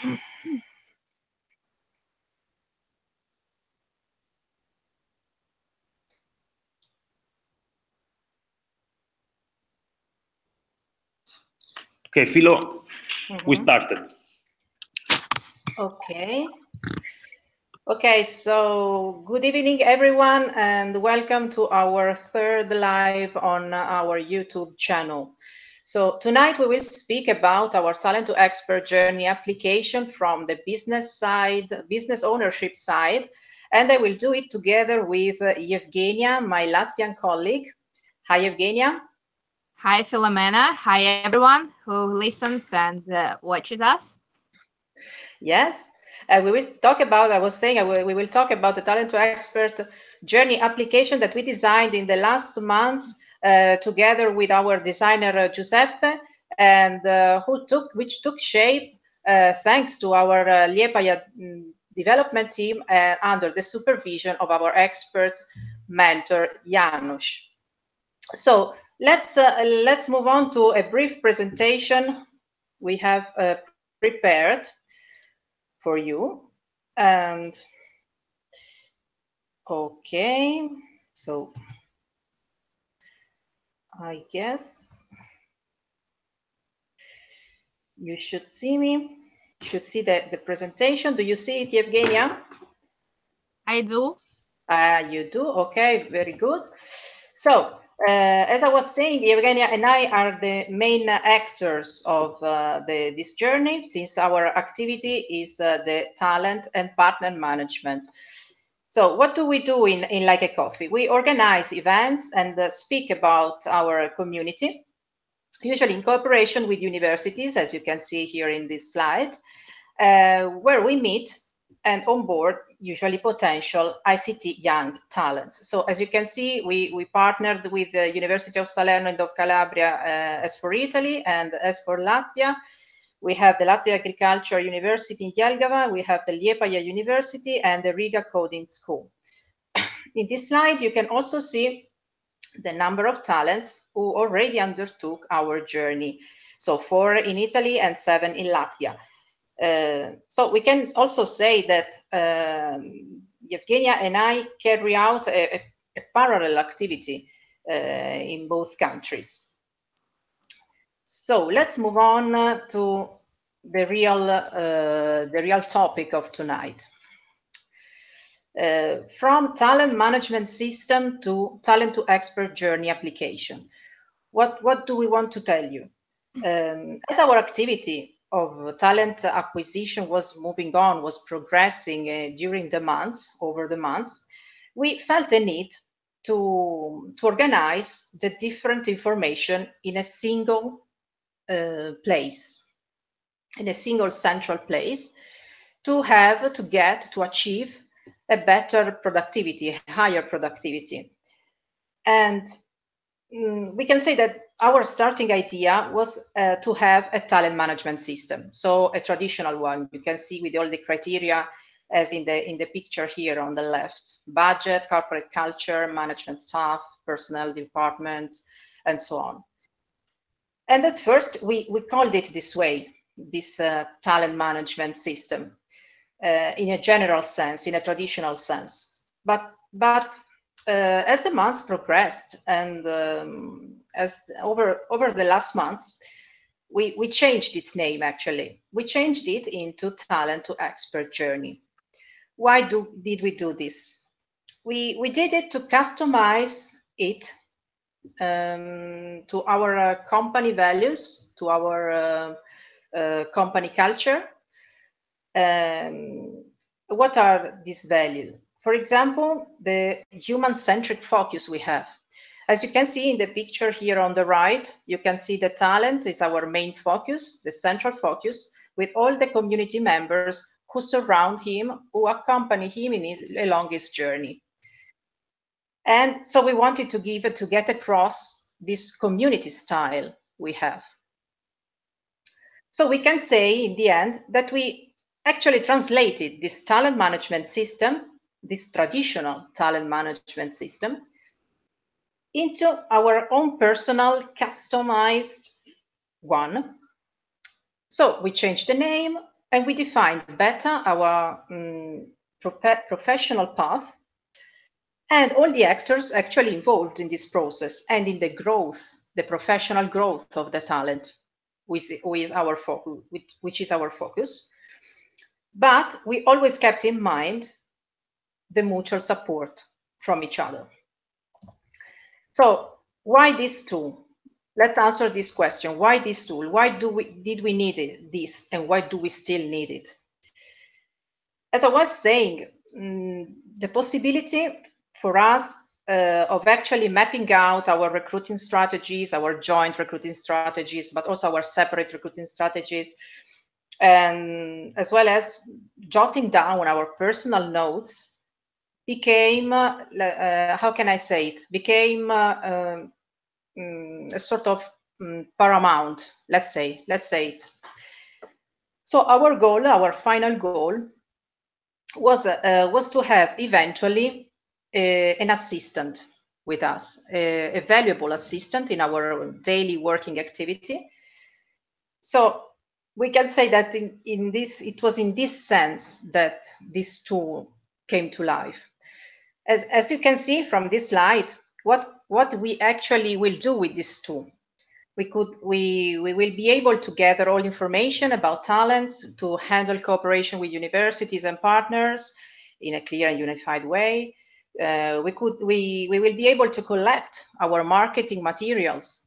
Okay, Philo, we started. Okay. Okay, so good evening, everyone, and welcome to our third live on our YouTube channel. So tonight we will speak about our Talent to Expert journey application from the business side, business ownership side, and I will do it together with Jevgenija, my Latvian colleague. Hi, Jevgenija. Hi, Filomena. Hi, everyone who listens and watches us. Yes, we will talk about, I was saying, we will talk about the Talent to Expert journey application that we designed in the last months together with our designer Giuseppe, and which took shape thanks to our Liepaja development team under the supervision of our expert mentor Janusz. So let's move on to a brief presentation we have prepared for you. And okay, so I guess you should see me. You should see the presentation. Do you see it, Jevgenija? I do. You do? Okay, very good. So as I was saying, Jevgenija and I are the main actors of this journey, since our activity is the talent and partner management. So what do we do in Like a Coffee? We organize events and speak about our community, usually in cooperation with universities, as you can see here in this slide, where we meet and onboard usually potential ICT young talents. So as you can see, we partnered with the University of Salerno and of Calabria as for Italy, and as for Latvia, we have the Latvia Agriculture University in Jelgava, we have the Liepaja University and the Riga Coding School. In this slide, you can also see the number of talents who already undertook our journey. So 4 in Italy and 7 in Latvia. So we can also say that Jevgenija and I carry out a parallel activity in both countries. So let's move on to the real topic of tonight. From talent management system to talent to expert journey application. What do we want to tell you? As our activity of talent acquisition was moving on, was progressing during the months, over the months, we felt a need to organize the different information in a single place, in a single central place, to achieve a better productivity, a higher productivity. And we can say that our starting idea was to have a talent management system, so a traditional one. You can see with all the criteria as in the picture here on the left: budget, corporate culture, management staff, personnel department, and so on. And at first, we called it this way, this talent management system, in a general sense, in a traditional sense. But as the months progressed and as over the last months, we changed its name, actually. We changed it into Talent to Expert Journey. Why did we do this? We did it to customize it to our company values, to our company culture. What are these values? For example, the human-centric focus we have. As you can see in the picture here on the right, you can see the talent is our main focus, the central focus, with all the community members who surround him, who accompany him along his journey. And so we wanted to get across this community style we have. So we can say in the end that we actually translated this talent management system, this traditional talent management system, into our own personal customized one. So we changed the name, And we defined better our professional path and all the actors actually involved in this process and in the growth, the professional growth of the talent, which is our focus. But we always kept in mind the mutual support from each other. So why this tool? Let's answer this question. Why this tool? Why did we need this, and why do we still need it? As I was saying, the possibility for us of actually mapping out our recruiting strategies, our joint recruiting strategies, but also our separate recruiting strategies, and as well as jotting down our personal notes became, how can I say it, became a sort of paramount, let's say it. So our goal, our final goal was to have eventually an assistant with us, a valuable assistant in our daily working activity. So we can say that it was in this sense that this tool came to life. As you can see from this slide, what we actually will do with this tool. We will be able to gather all information about talents, to handle cooperation with universities and partners in a clear and unified way. We will be able to collect our marketing materials,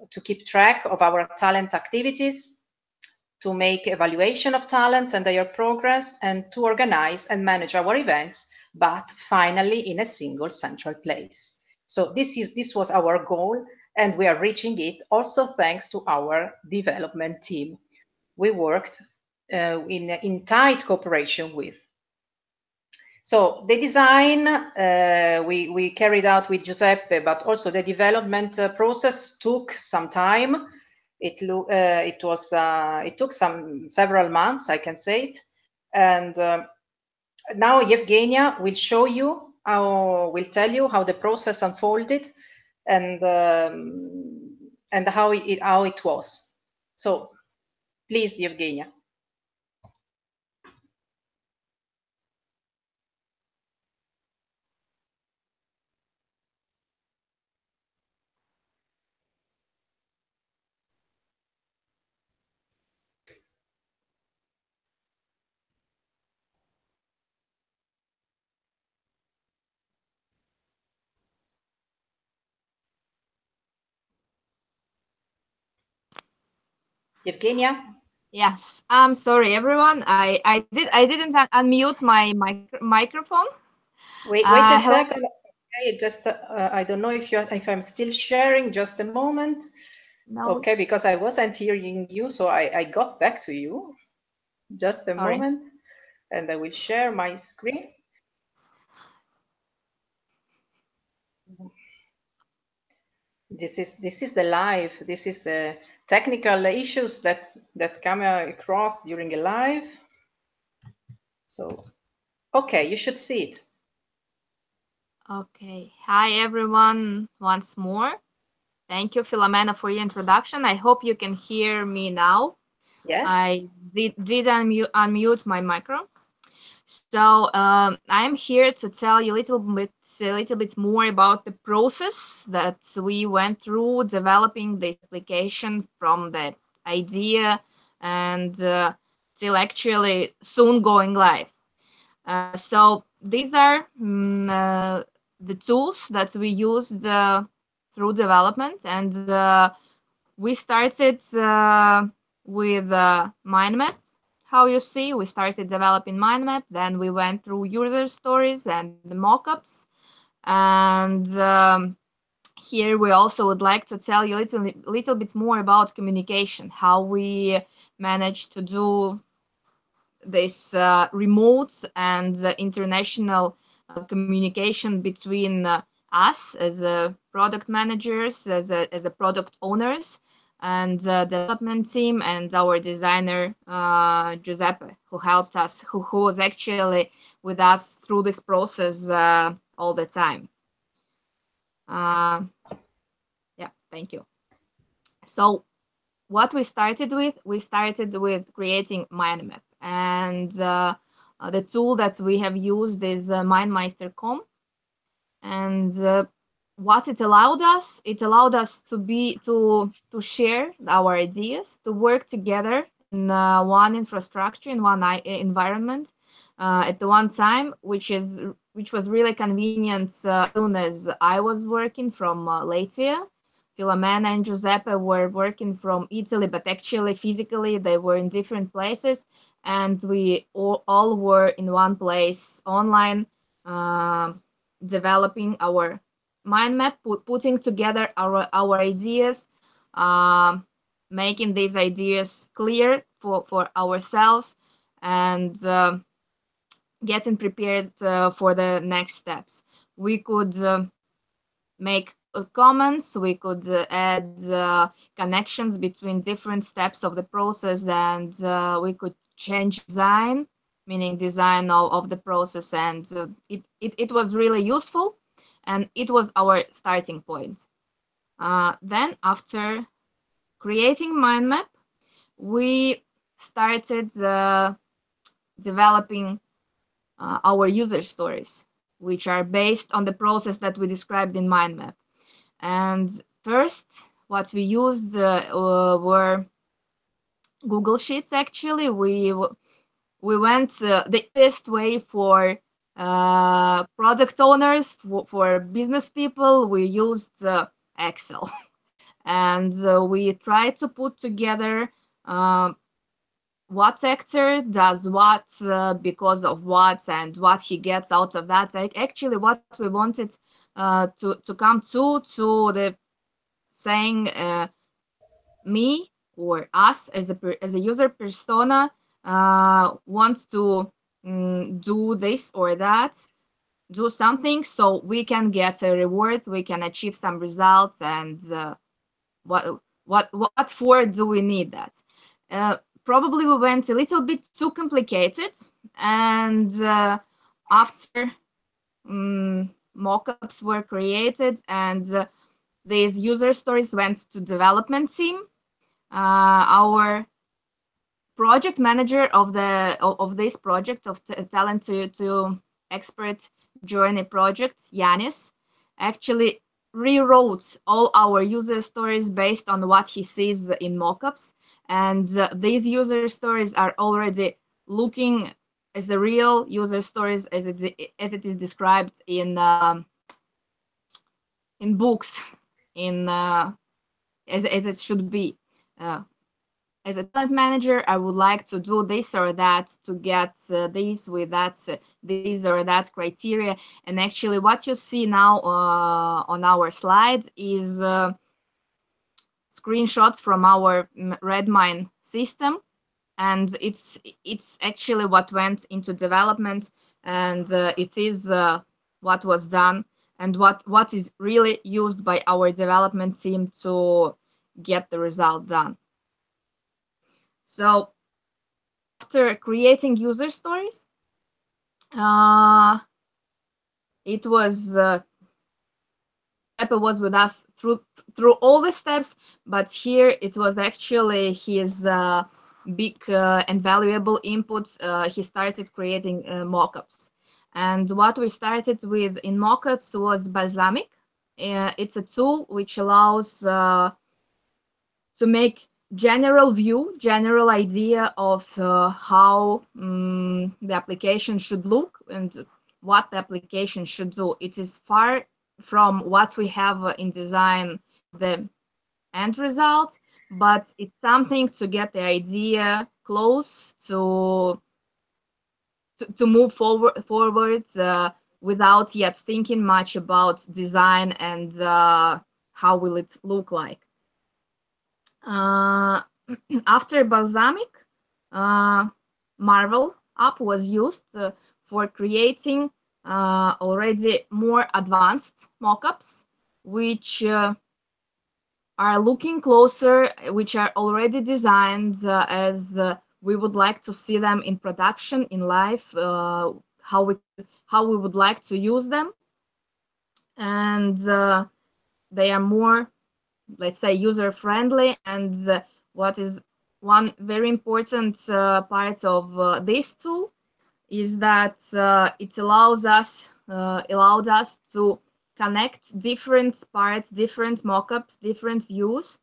to keep track of our talent activities, to make evaluation of talents and their progress, and to organize and manage our events, but finally in a single central place. So this was our goal, and we are reaching it also thanks to our development team. We worked in tight cooperation with. So the design we carried out with Giuseppe, but also the development process took some time. It took several months, I can say it, and now Jevgenija will show you will tell you how the process unfolded and how it was. So please, Jevgenija. Jevgenija? Yes, I'm sorry, everyone. I didn't unmute my microphone. Wait a second. Okay, just I don't know if I'm still sharing. Just a moment. No. Okay, because I wasn't hearing you, so I got back to you. Just a moment, and I will share my screen. This is the live. This is the technical issues that come across during a live. So, okay, you should see it. Okay. Hi, everyone, once more. Thank you, Filomena, for your introduction. I hope you can hear me now. Yes. I did unmute my micro. So I'm here to tell you a little bit more about the process that we went through developing this application from the idea and till actually soon going live. So these are the tools that we used through development, and we started with mind map. How you see, we started developing mind map, then we went through user stories and the mockups, and here we also would like to tell you a little bit more about communication, how we managed to do this remote and international communication between us as product managers, as a product owners, and development team, and our designer Giuseppe, who helped us, who was actually with us through this process all the time. Yeah, thank you. So what we started with creating mind map, and the tool that we have used is MindMeister.com. And what it allowed us to share our ideas, to work together in one infrastructure, in one environment at the one time, which was really convenient as soon as I was working from Latvia. Filomena and Giuseppe were working from Italy, but actually physically they were in different places, and we all were in one place online, developing our mind map, putting together our ideas, making these ideas clear for ourselves, and getting prepared for the next steps. We could make comments, we could add connections between different steps of the process, and we could change design, meaning design of the process, and it was really useful, and it was our starting point. Then after creating mind map, we started developing our user stories, which are based on the process that we described in mind map. And first, what we used were Google Sheets. Actually, we went the best way for product owners, for business people. We used Excel, and we tried to put together what actor does what, because of what, and what he gets out of that. Actually, what we wanted to come to the saying, me or us as a user persona wants to do this or that, do something, so we can get a reward, we can achieve some results, and what for do we need that? Probably we went a little bit too complicated, and after mockups were created and these user stories went to development team, our project manager of this project, of Talent to Expert Journey project, Yanis, actually rewrote all our user stories based on what he sees in mockups, and these user stories are already looking as a real user stories as it is described in books, as it should be. As a talent manager, I would like to do this or that to get this with that, this or that criteria. And actually, what you see now on our slide is screenshots from our Redmine system, and it's actually what went into development, and it is what was done, and what is really used by our development team to get the result done. So after creating user stories, it was Pepe was with us through all the steps, but here it was actually his big and valuable input. He started creating mockups, and what we started with in mockups was Balsamiq. It's a tool which allows to make general view, general idea of how the application should look and what the application should do. It is far from what we have in design, the end result, but it's something to get the idea close to move forward without yet thinking much about design and how will it look like. After Balsamiq, Marvel app was used for creating already more advanced mockups, which are looking closer, which are already designed as we would like to see them in production, in life, how we would like to use them, and they are more, let's say, user friendly. And what one very important part of this tool is that it allowed us to connect different parts, different mockups, different views.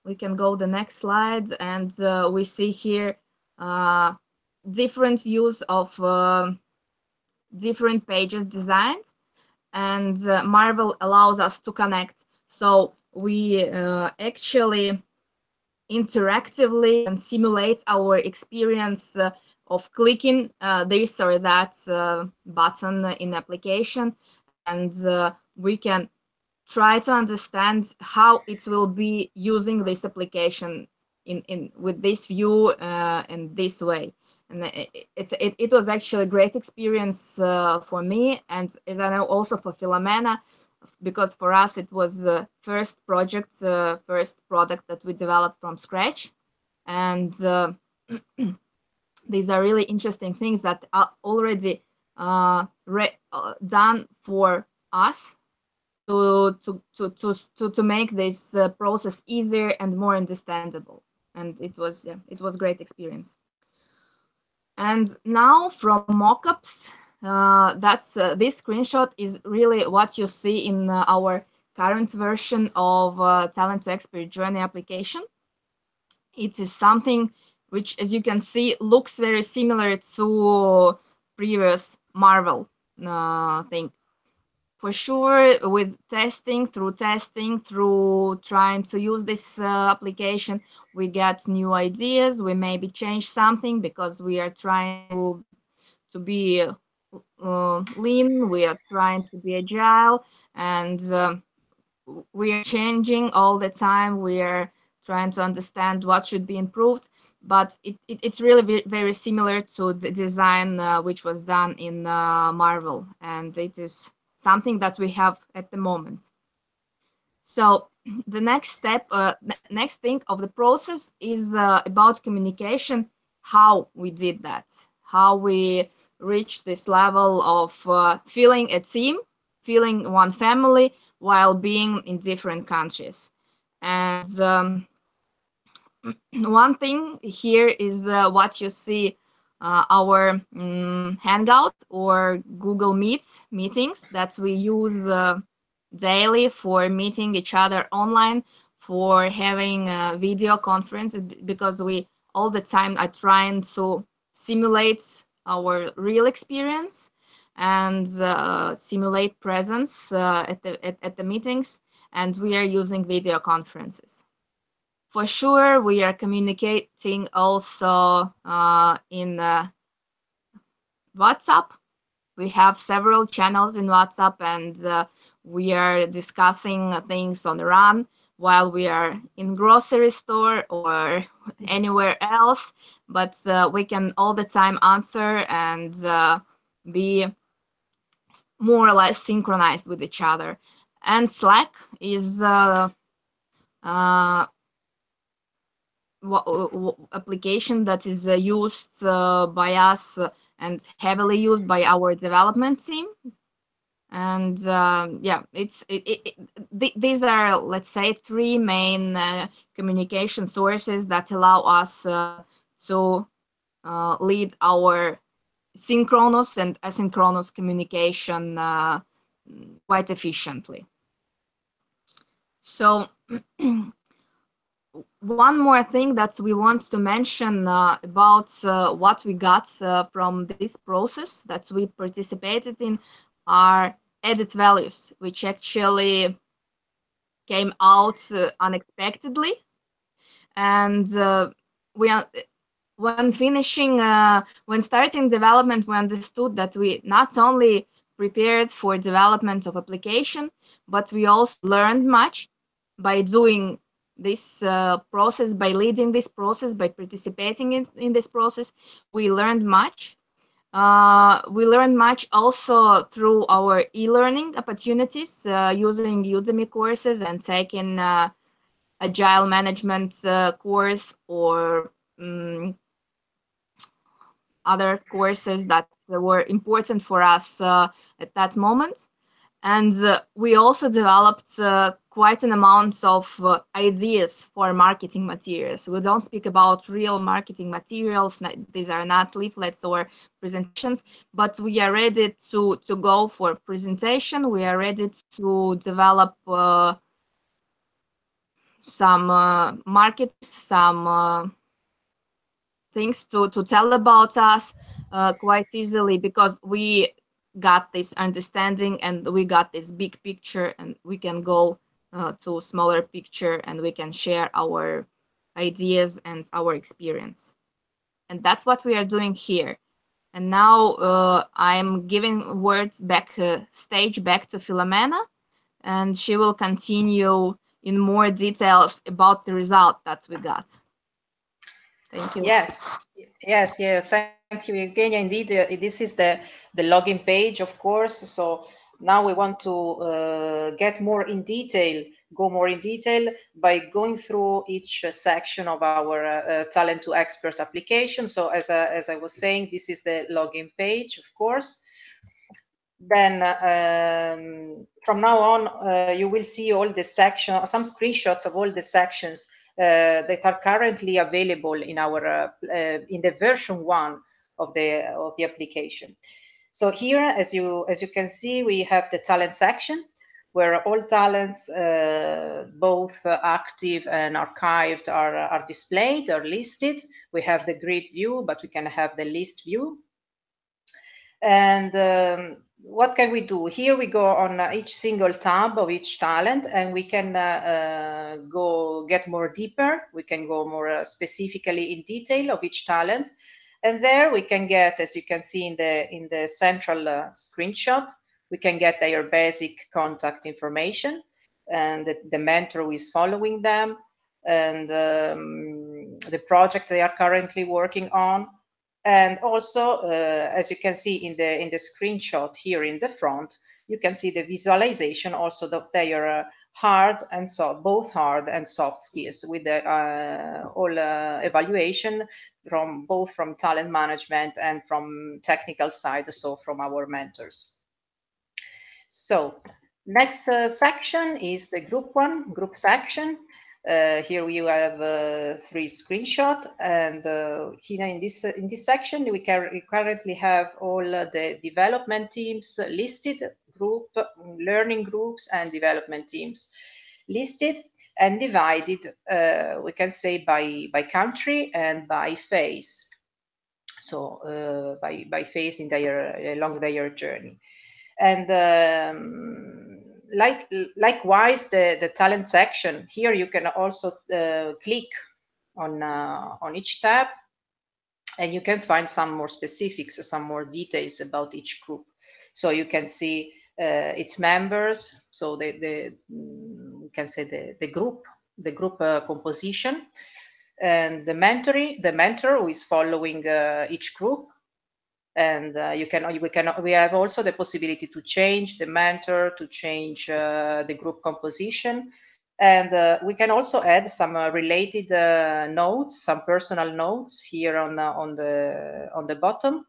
We can go the next slide, and we see here different views of different pages designed, and Marvel allows us to connect. So we actually interactively and simulate our experience of clicking this or that button in application, and we can try to understand how it will be using this application in with this view in this way. And it was actually a great experience for me, and as I know also for Filomena, because for us it was the first project, first product that we developed from scratch. And these are really interesting things that are already done for us to make this process easier and more understandable. And it was great experience. And now from mockups, this screenshot is really what you see in our current version of Talent to Expert Journey application. It is something which, as you can see, looks very similar to previous Marvel thing. For sure, with testing, through trying to use this application, we get new ideas. We maybe change something because we are trying to be lean. We are trying to be agile, and we are changing all the time. We are trying to understand what should be improved. But it's really very similar to the design which was done in Marvel, and it is something that we have at the moment. So the next step, next thing of the process is about communication, how we did that, how we reached this level of feeling a team, feeling one family while being in different countries. And one thing here is what you see, our Hangout or Google Meet meetings that we use daily for meeting each other online, for having video conferences, because we all the time are trying to simulate our real experience and simulate presence at the meetings, and we are using video conferences. For sure, we are communicating also in WhatsApp. We have several channels in WhatsApp, and we are discussing things on the run while we are in grocery store or anywhere else. But we can all the time answer and be more or less synchronized with each other. And Slack is application that is used by us and heavily used by our development team. And yeah, these are, let's say, three main communication sources that allow us to lead our synchronous and asynchronous communication quite efficiently. So one more thing that we want to mention about what we got from this process that we participated in are added values, which actually came out unexpectedly. And when starting development, we understood that we not only prepared for development of application, but we also learned much by doing this process, by leading this process, by participating in this process. We learned much. We learned much also through our e-learning opportunities, using Udemy courses and taking agile management course or other courses that were important for us at that moment. And we also developed quite an amount of ideas for marketing materials. We don't speak about real marketing materials. These are not leaflets or presentations, but we are ready to go for presentation. We are ready to develop some markets, some things to tell about us quite easily, because we got this understanding and we got this big picture, and we can go to smaller picture and we can share our ideas and our experience. And that's what we are doing here. And now I'm giving stage back to Filomena, and she will continue in more details about the result that we got. Thank you. Yes. Thank you, Jevgenija. Indeed, this is the login page, of course. So now we want to go more in detail by going through each section of our Talent to Expert application. So as I was saying, this is the login page, of course. Then from now on, you will see all the sections, some screenshots of all the sections that are currently available in our in the version 1 of the application. So here, as you can see, we have the talent section where all talents, both active and archived, are displayed or listed. We have the grid view, but we can have the list view. And what can we do? Here we go on each single tab of each talent, and we can go get more deeper. We can go more specifically in detail of each talent. And there we can get, as you can see in the central screenshot, we can get their basic contact information and the mentor who is following them, and the project they are currently working on. And also, as you can see in the screenshot here in the front, you can see the visualization also of their both hard and soft skills, with the all evaluation both from talent management and from technical side, so from our mentors. So next section is the group section. Here we have 3 screenshots, and here in this section we currently have all the development teams listed, learning groups and development teams listed and divided, we can say by country and by phase. So by phase along their journey. And likewise, the talent section, here you can also click on each tab, and you can find some more specifics, some more details about each group. So you can see its members, so we can say the group composition, and the mentor who is following each group. And we have also the possibility to change the mentor, to change the group composition, and we can also add some related notes, some personal notes here on the bottom,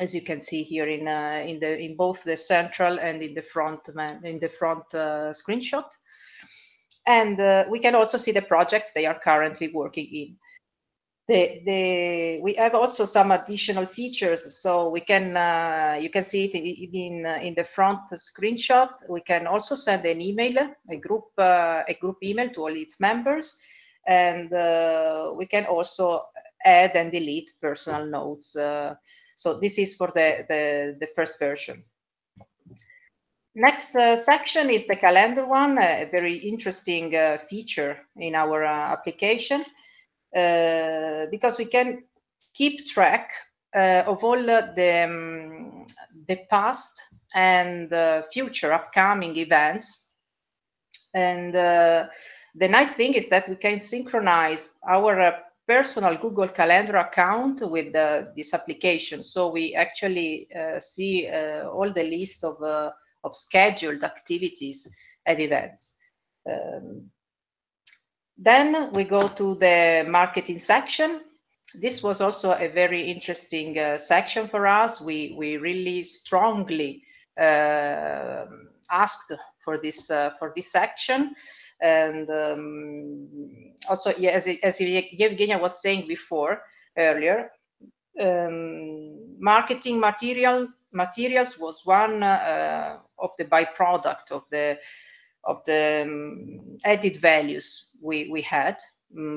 as you can see here in both the central and in the front screenshot. And we can also see the projects they are currently working in. We have also some additional features, so we can you can see it in the front screenshot. We can also send an email, a group email to all its members, and we can also add and delete personal notes. So this is for the first version. Next section is the calendar one, a very interesting feature in our application. Because we can keep track of all the past and future upcoming events. And the nice thing is that we can synchronize our personal Google Calendar account with this application. So we actually see all the list of scheduled activities and events. Then we go to the marketing section. This was also a very interesting section for us. We really strongly asked for this section. And also, yeah, as Jevgenija was saying before earlier, marketing materials was one of the byproduct of the added values we had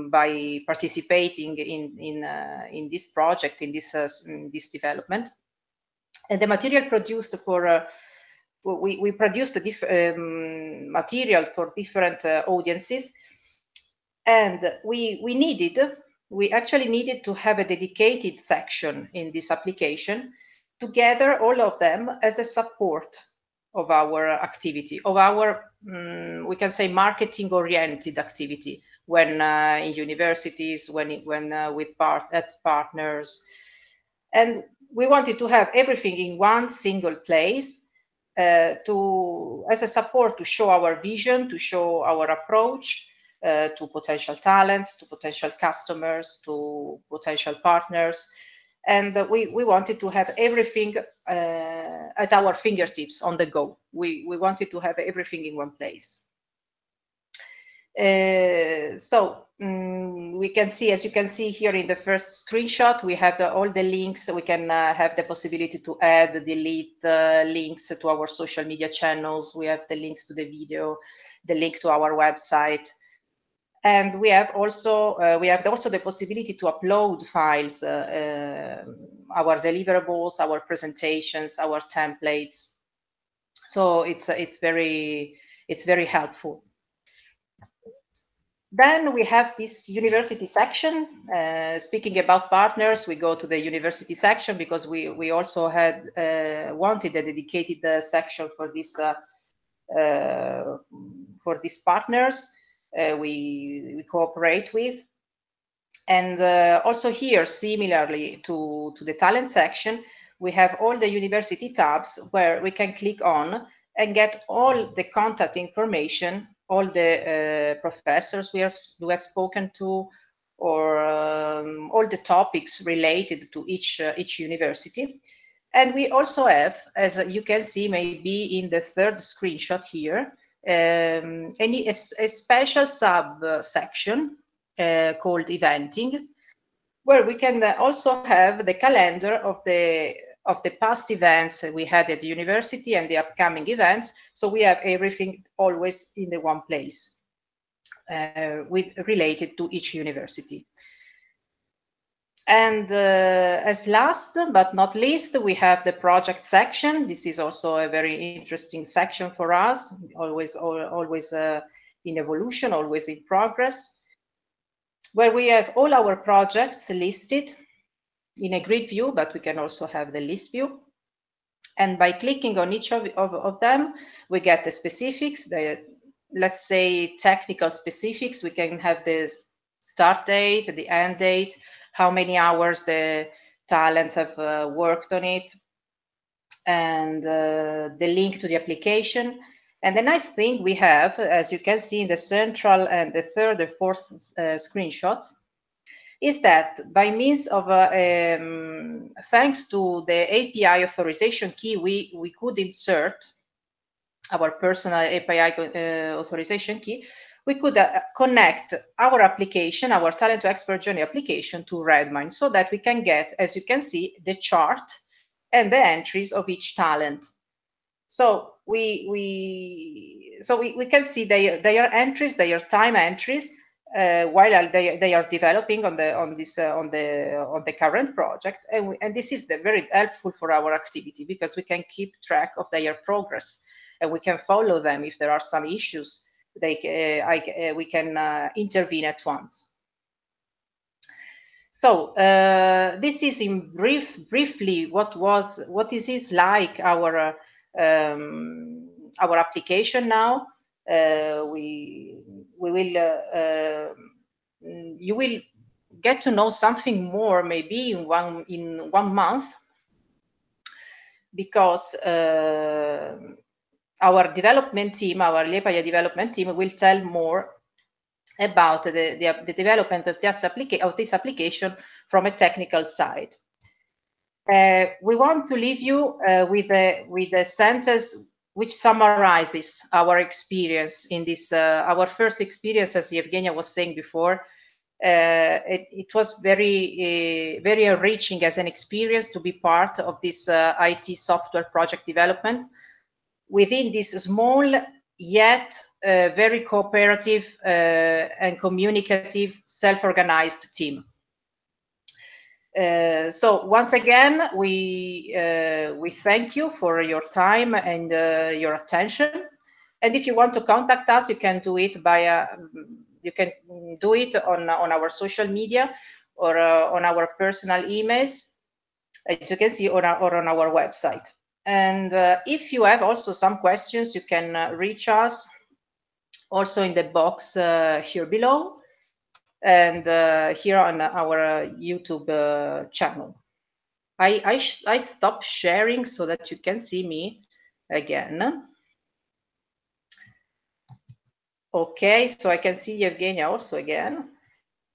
by participating in this project, in this development. And the material produced we produced material for different audiences, and we actually needed to have a dedicated section in this application to gather all of them as a support of our activity, of our we can say marketing oriented activity when in universities, when with partners. And we wanted to have everything in one single place as a support to show our vision, to show our approach to potential talents, to potential customers, to potential partners. And we wanted to have everything at our fingertips on the go. We wanted to have everything in one place. So we can see, as you can see here in the first screenshot, we have all the links. We can have the possibility to add, delete links to our social media channels. We have the links to the video, the link to our website. And we have also the possibility to upload files, our deliverables, our presentations, our templates. So it's very helpful. Then we have this university section. Speaking about partners, we go to the university section because we also had wanted a dedicated section for these partners. We cooperate with. And also here, similarly to the talent section, we have all the university tabs where we can click on and get all the contact information, all the professors we have spoken to, or all the topics related to each university. And we also have, as you can see maybe in the third screenshot here, a special sub-section called eventing, where we can also have the calendar of the past events we had at the university and the upcoming events. So we have everything always in the one place related to each university. And as last but not least, we have the project section. This is also a very interesting section for us, always in evolution, always in progress, where we have all our projects listed in a grid view, but we can also have the list view. And by clicking on each of them, we get the specifics, let's say technical specifics. We can have the start date, the end date, how many hours the talents have worked on it, and the link to the application. And the nice thing we have, as you can see in the central and the third and fourth screenshot, is that by means of, thanks to the API authorization key, we could insert our personal API authorization key. We could connect our application, our Talent to Expert Journey application, to Redmine, so that we can get, as you can see, the chart and the entries of each talent. So we can see their entries, their time entries, while they are developing on the current project, and this is very helpful for our activity because we can keep track of their progress and we can follow them if there are some issues. We can intervene at once. So this is in briefly what this is like our application now. You will get to know something more maybe in one month, because our development team, our Lepaya development team, will tell more about the development of this application from a technical side. we want to leave you with a sentence which summarizes our experience in this, our first experience, as Jevgenija was saying before. It was very enriching as an experience to be part of this IT software project development within this small yet very cooperative and communicative, self-organized team. So once again, we thank you for your time and your attention. And if you want to contact us, you can do it via on our social media or on our personal emails, as you can see, or on our website. And if you have also some questions, you can reach us also in the box here below, and here on our YouTube channel. I stop sharing so that you can see me again. Okay, so I can see Jevgenija also again.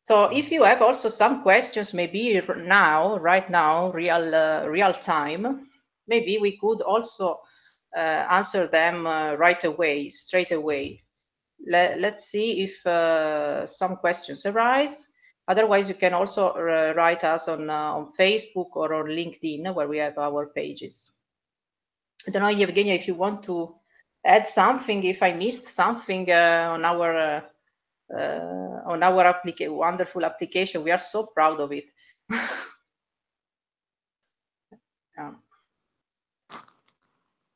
So if you have also some questions, maybe now, right now, real time, maybe we could also answer them right away, straight away. Let's see if some questions arise. Otherwise, you can also write us on Facebook or on LinkedIn, where we have our pages. I don't know, Jevgenija, if you want to add something, if I missed something on our wonderful application. We are so proud of it.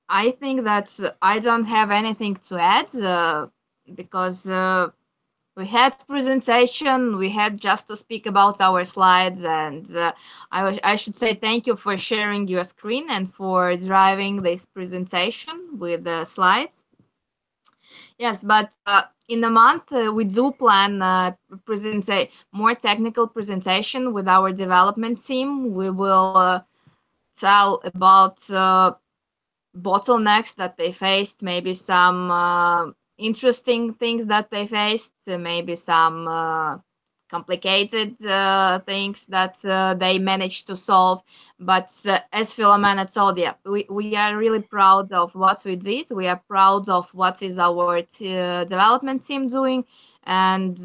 I think that I don't have anything to add because we had presentation, we had just to speak about our slides, and I should say thank you for sharing your screen and for driving this presentation with the slides. Yes, but in a month we do plan more technical presentation with our development team. We will tell about bottlenecks that they faced, maybe some interesting things that they faced, maybe some complicated things that they managed to solve. But as Filomena told you, we are really proud of what we did. We are proud of what is our development team doing, and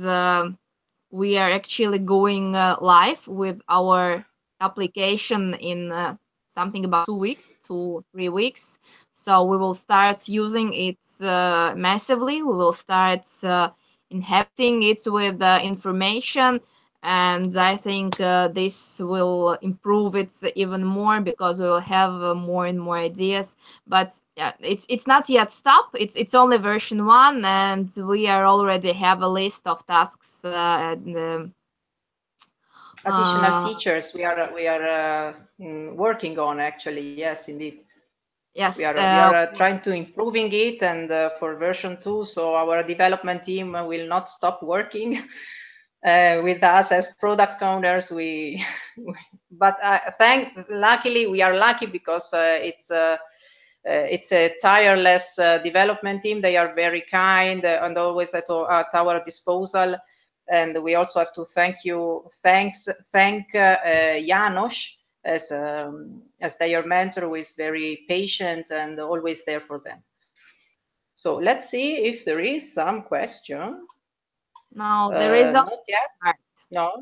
we are actually going live with our application in something about 2 weeks, 2-3 weeks. So we will start using it massively. We will start inhabiting it with information, and I think this will improve it even more because we will have more and more ideas. But yeah, it's not yet stopped. It's only version 1, and we are already have a list of tasks and additional features we are working on, actually. Yes, indeed. Yes, we are trying to improving it, and for version 2, so our development team will not stop working with us as product owners. But luckily we are lucky because it's a tireless development team. They are very kind and always at our disposal. And we also have to thank Janos as their mentor, who is very patient and always there for them. So let's see if there is some question. No, there is not yet. No,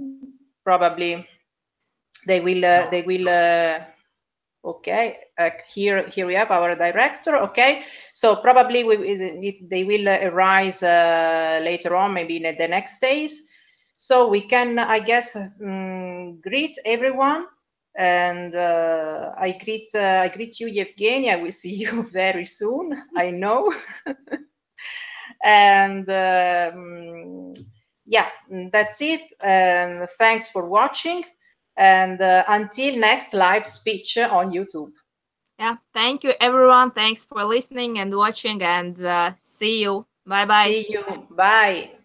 probably they will. Okay, here we have our director. Okay, so probably they will arise later on, maybe in the next days. So we can, I guess, greet everyone, and I greet you, Jevgenija. I will see you very soon, I know. And yeah, that's it. And thanks for watching. And until next live speech on YouTube. Yeah, thank you, everyone. Thanks for listening and watching, and see you. Bye-bye. See you. Bye.